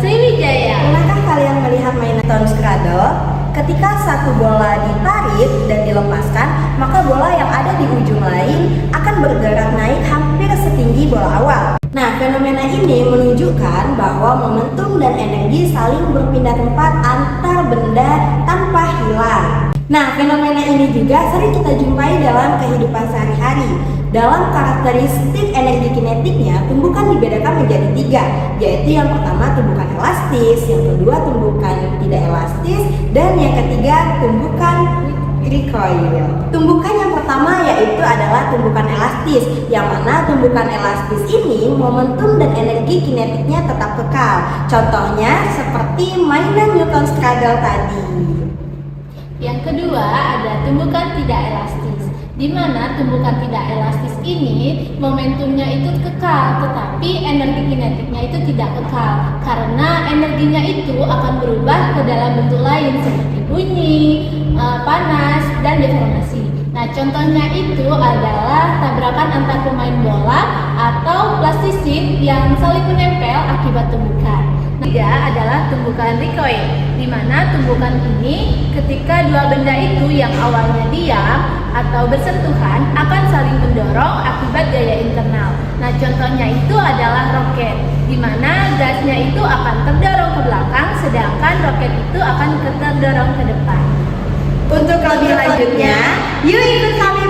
Sriwijaya. Pernahkah kalian melihat mainan tennis cradle? Ketika satu bola ditarik dan dilepaskan, maka bola yang ada di ujung lain akan bergerak naik hampir setinggi bola awal. Nah, fenomena ini menunjukkan bahwa momentum dan energi saling berpindah tempat antar benda tanpa hilang. Nah, fenomena ini juga sering kita jumpai dalam kehidupan sehari-hari. Dalam karakteristik energi kinetiknya, tumbukan dibedakan menjadi 3, yaitu yang pertama tumbukan elastis, yang kedua tumbukan tidak elastis, dan yang ketiga tumbukan recoil. Tumbukan yang pertama yaitu adalah tumbukan elastis, yang mana tumbukan elastis ini momentum dan energi kinetiknya tetap kekal. Contohnya seperti mainan Newton's cradle tadi. Yang kedua ada tumbukan tidak elastis, di mana tumbukan tidak elastis ini momentumnya itu kekal, tetapi energi kinetiknya itu tidak kekal karena energinya itu akan berubah ke dalam bentuk lain seperti bunyi, panas, dan deformasi. Nah, contohnya itu adalah tabrakan antar pemain bola atau plastisin yang saling menempel akibat tumbukan. Tiga adalah tumbukan recoil, di mana tumbukan ini ketika dua benda itu yang awalnya diam atau bersentuhan akan saling mendorong akibat gaya internal. Nah, contohnya itu adalah roket, di mana gasnya itu akan terdorong ke belakang, sedangkan roket itu akan terdorong ke depan. Untuk lebih lanjutnya, yuk ikut kami